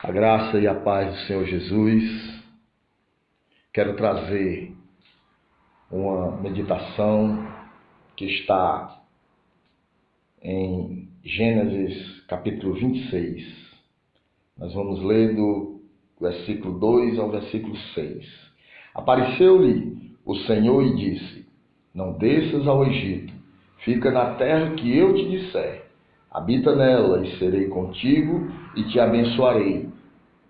A graça e a paz do Senhor Jesus. Quero trazer uma meditação que está em Gênesis capítulo 26. Nós vamos ler do versículo 2 ao versículo 6. Apareceu-lhe o Senhor e disse: Não desças ao Egito, fica na terra que eu te disser. Habita nela e serei contigo e te abençoarei.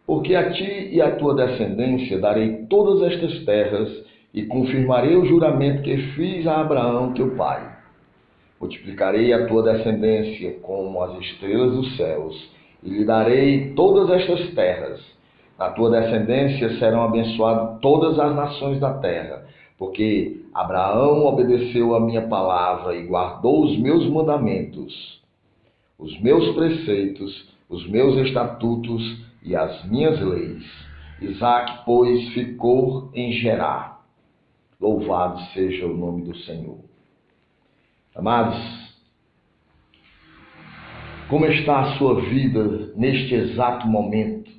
Porque a ti e à tua descendência darei todas estas terras e confirmarei o juramento que fiz a Abraão, teu pai. Multiplicarei a tua descendência como as estrelas dos céus e lhe darei todas estas terras. Na tua descendência serão abençoadas todas as nações da terra, porque Abraão obedeceu a minha palavra e guardou os meus mandamentos, os meus preceitos, os meus estatutos e as minhas leis. Isaque, pois, ficou em Gerar. Louvado seja o nome do Senhor. Amados, como está a sua vida neste exato momento?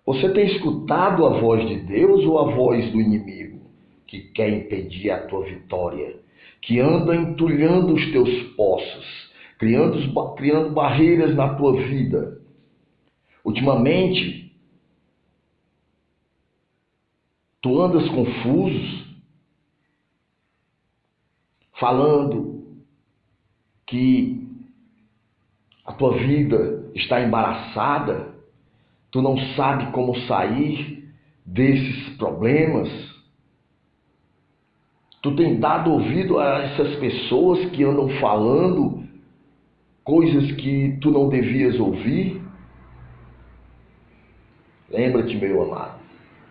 Você tem escutado a voz de Deus ou a voz do inimigo, que quer impedir a tua vitória, que anda entulhando os teus poços, criando barreiras na tua vida? Ultimamente, tu andas confuso, falando que a tua vida está embaraçada, tu não sabe como sair desses problemas. Tu tem dado ouvido a essas pessoas que andam falando coisas que tu não devias ouvir? Lembra-te, meu amado,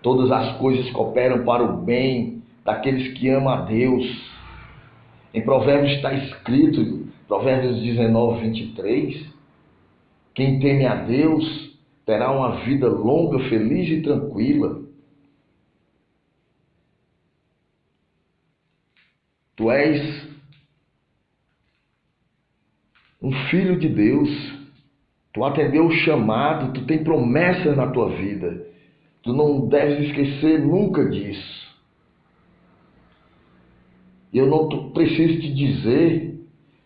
todas as coisas cooperam para o bem daqueles que amam a Deus. Em Provérbios está escrito, Provérbios 19, 23, quem teme a Deus terá uma vida longa, feliz e tranquila. Tu és um filho de Deus, tu atendeu o chamado, tu tem promessas na tua vida. Tu não deves esquecer nunca disso. E eu não preciso te dizer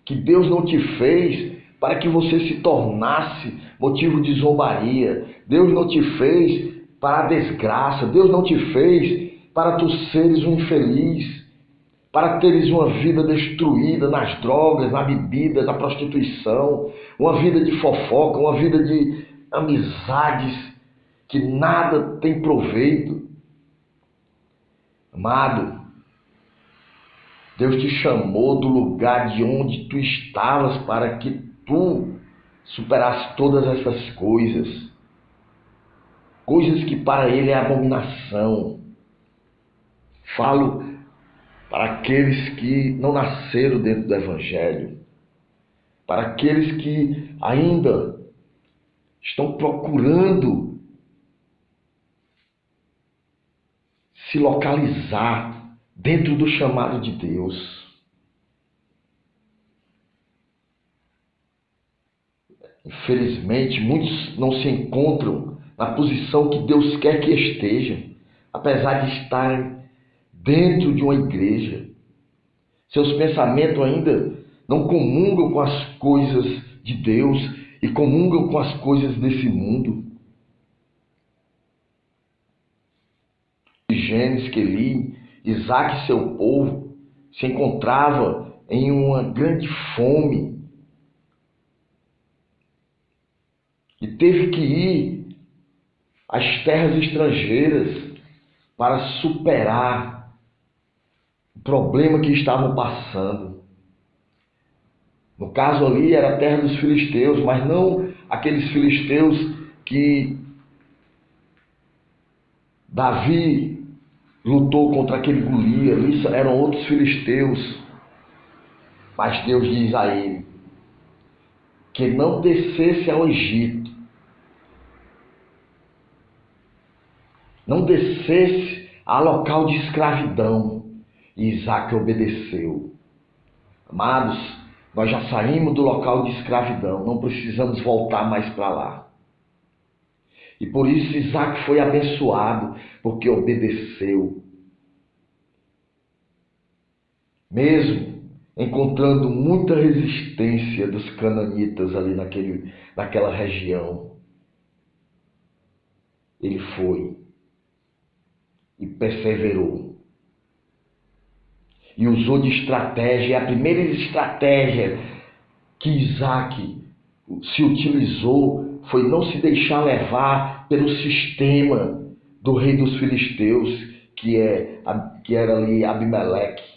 que Deus não te fez para que você se tornasse motivo de zombaria. Deus não te fez para a desgraça. Deus não te fez para tu seres um infeliz, para teres uma vida destruída nas drogas, na bebida, na prostituição, uma vida de fofoca, uma vida de amizades que nada tem proveito. Amado, Deus te chamou do lugar de onde tu estavas para que tu superasse todas essas coisas. Coisas que para Ele é abominação. Falo para aqueles que não nasceram dentro do Evangelho. Para aqueles que ainda estão procurando se localizar dentro do chamado de Deus. Infelizmente, muitos não se encontram na posição que Deus quer que estejam, apesar de estarem dentro de uma igreja. Seus pensamentos ainda não comungam com as coisas de Deus e comungam com as coisas desse mundo. Gênesis que li, Isaque e seu povo se encontrava em uma grande fome e teve que ir às terras estrangeiras para superar o problema que estavam passando. No caso ali era a terra dos filisteus, mas não aqueles filisteus que Davi lutou contra aquele Golias. Isso eram outros filisteus. Mas Deus diz a ele que não descesse ao Egito, não descesse a local de escravidão. E Isaque obedeceu. Amados, nós já saímos do local de escravidão, não precisamos voltar mais para lá. E por isso Isaac foi abençoado, porque obedeceu. Mesmo encontrando muita resistência dos cananitas ali naquela região, ele foi e perseverou. E usou de estratégia. A primeira estratégia que Isaac se utilizou foi não se deixar levar pelo sistema do rei dos filisteus, que era ali Abimeleque.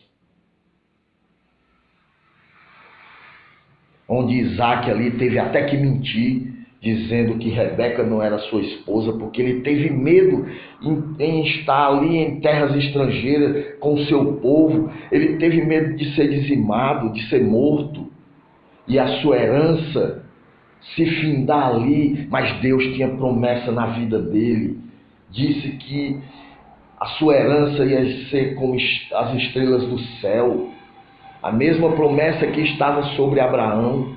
Onde Isaac ali teve até que mentir, dizendo que Rebeca não era sua esposa, porque ele teve medo em estar ali em terras estrangeiras com o seu povo. Ele teve medo de ser dizimado, de ser morto, e a sua herança se findar ali. Mas Deus tinha promessa na vida dele. Disse que a sua herança ia ser como as estrelas do céu. A mesma promessa que estava sobre Abraão.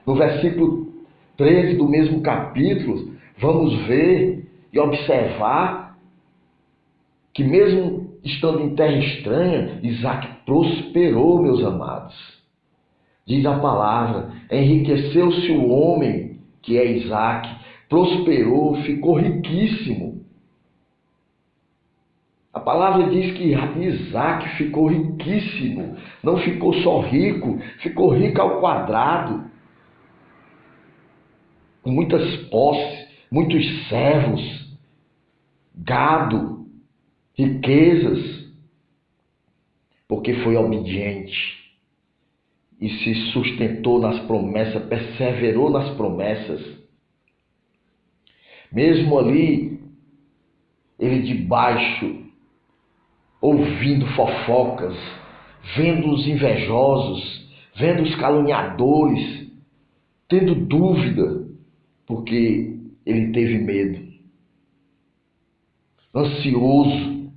No versículo 13 do mesmo capítulo, vamos ver e observar que mesmo estando em terra estranha, Isaac prosperou, meus amados. Diz a palavra, enriqueceu-se o homem, que é Isaac, prosperou, ficou riquíssimo. A palavra diz que Isaac ficou riquíssimo, não ficou só rico, ficou rico ao quadrado. Com muitas posses, muitos servos, gado, riquezas, porque foi obediente e se sustentou nas promessas, perseverou nas promessas. Mesmo ali, ele debaixo, ouvindo fofocas, vendo os invejosos, vendo os caluniadores, tendo dúvida, porque ele teve medo, ansioso.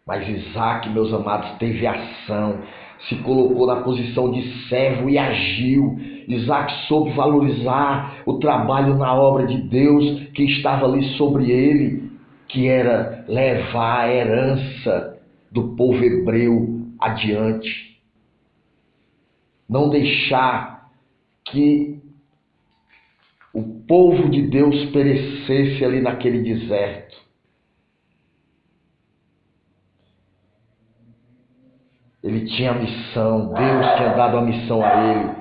Mas Isaac, meus amados, teve ação, se colocou na posição de servo e agiu. Isaac soube valorizar o trabalho na obra de Deus que estava ali sobre ele, que era levar a herança do povo hebreu adiante. Não deixar que o povo de Deus perecesse ali naquele deserto. Ele tinha a missão, Deus tinha dado a missão a ele.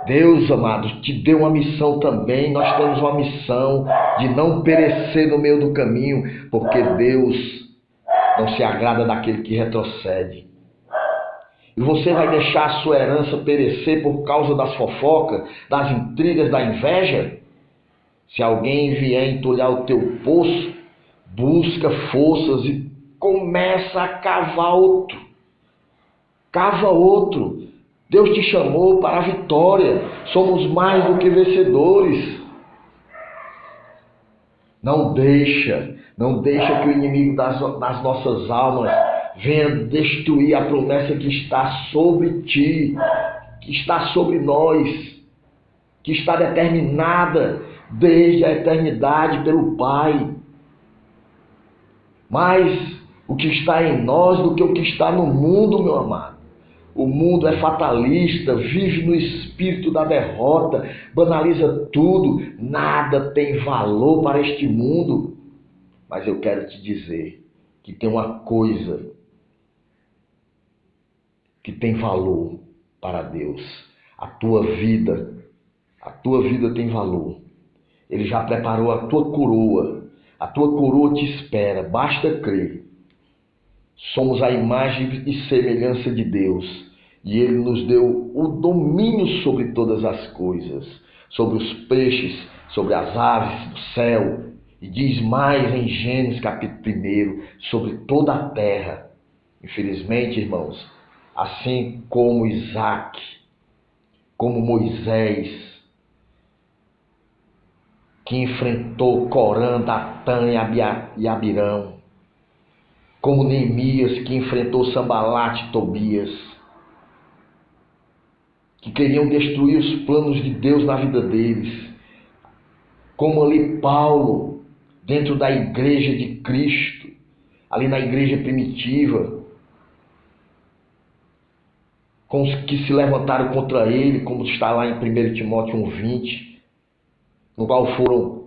Deus, amados, te deu uma missão também. Nós temos uma missão de não perecer no meio do caminho, porque Deus não se agrada daquele que retrocede. E você vai deixar a sua herança perecer por causa das fofocas, das intrigas, da inveja? Se alguém vier entulhar o teu poço, busca forças e começa a cavar outro. Cava outro. Deus te chamou para a vitória. Somos mais do que vencedores. Não deixa que o inimigo das nossas almas venha destruir a promessa que está sobre ti, que está sobre nós, que está determinada desde a eternidade pelo Pai. Mais o que está em nós do que o que está no mundo, meu amado. O mundo é fatalista, vive no espírito da derrota, banaliza tudo, nada tem valor para este mundo. Mas eu quero te dizer que tem uma coisa que tem valor para Deus. A tua vida tem valor. Ele já preparou a tua coroa te espera, basta crer. Somos a imagem e semelhança de Deus, e Ele nos deu o domínio sobre todas as coisas, sobre os peixes, sobre as aves do céu, e diz mais em Gênesis capítulo 1, sobre toda a terra. Infelizmente, irmãos, assim como Isaac, como Moisés, que enfrentou Corã, Datã e Abirão, como Neemias, que enfrentou Sambalate e Tobias, que queriam destruir os planos de Deus na vida deles. como ali Paulo, dentro da igreja de Cristo, ali na igreja primitiva, com os que se levantaram contra ele, como está lá em 1 Timóteo 1,20, no qual foram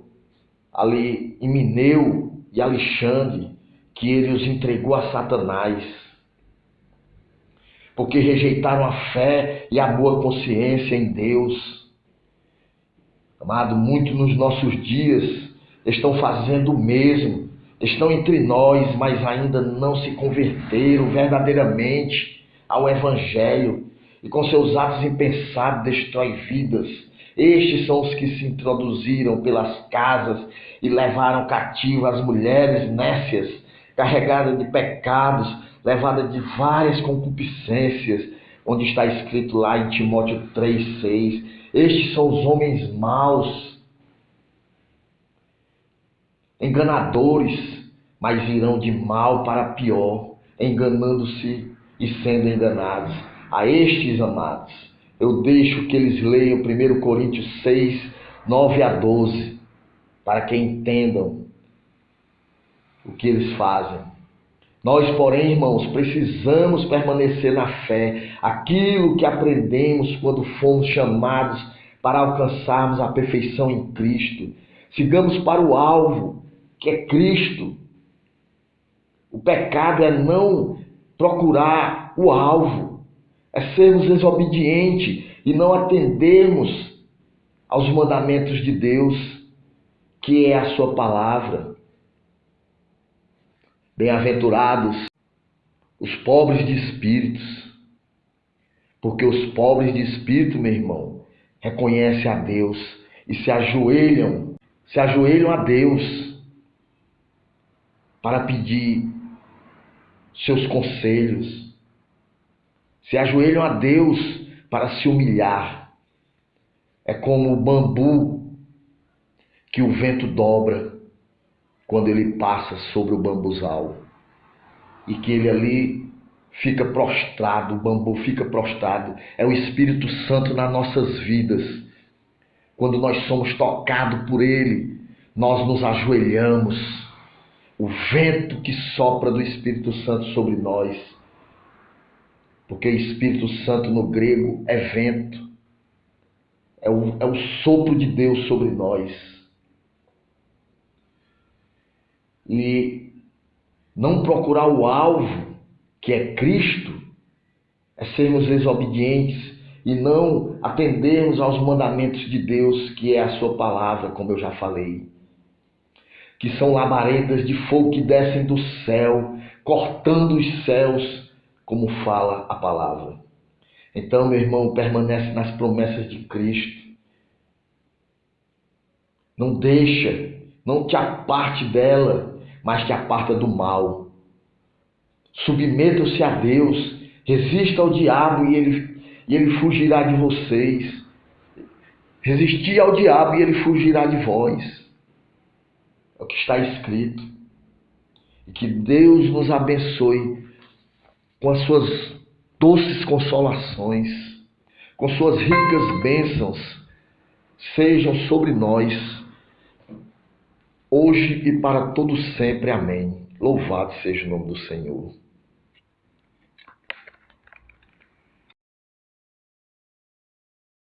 ali Himeneu e Alexandre, que ele os entregou a Satanás, porque rejeitaram a fé e a boa consciência em Deus. Amado, muitos nos nossos dias estão fazendo o mesmo, estão entre nós, mas ainda não se converteram verdadeiramente ao Evangelho, e com seus atos impensados destrói vidas. Estes são os que se introduziram pelas casas e levaram cativo as mulheres nécias, carregadas de pecados, levadas de várias concupiscências, onde está escrito lá em Timóteo 3,6. Estes são os homens maus, enganadores, mas irão de mal para pior, enganando-se e sendo enganados. A estes, amados, eu deixo que eles leiam 1 Coríntios 6, 9 a 12, para que entendam o que eles fazem. Nós, porém, irmãos, precisamos permanecer na fé, aquilo que aprendemos quando fomos chamados para alcançarmos a perfeição em Cristo. Sigamos para o alvo, que é Cristo. O pecado é não procurar o alvo, é sermos desobedientes e não atendermos aos mandamentos de Deus, que é a sua palavra. Bem-aventurados os pobres de espíritos, porque os pobres de espírito, meu irmão, reconhecem a Deus e se ajoelham a Deus para pedir seus conselhos, se ajoelham a Deus para se humilhar. É como o bambu que o vento dobra quando ele passa sobre o bambuzal, e que ele ali fica prostrado, o bambu fica prostrado. É o Espírito Santo nas nossas vidas. Quando nós somos tocados por ele, nós nos ajoelhamos. O vento que sopra do Espírito Santo sobre nós, porque Espírito Santo no grego é vento, é o sopro de Deus sobre nós. E não procurar o alvo, que é Cristo, é sermos desobedientes e não atendermos aos mandamentos de Deus, que é a sua palavra, como eu já falei, que são labaredas de fogo que descem do céu, cortando os céus, como fala a palavra. Então, meu irmão, permanece nas promessas de Cristo. Não deixa, não te aparte dela, mas te aparta do mal. Submetam-se a Deus, resista ao diabo e ele fugirá de vocês. Resistir ao diabo e ele fugirá de vós. É o que está escrito. E que Deus nos abençoe com as suas doces consolações, com suas ricas bênçãos, sejam sobre nós, hoje e para todo sempre. Amém. Louvado seja o nome do Senhor.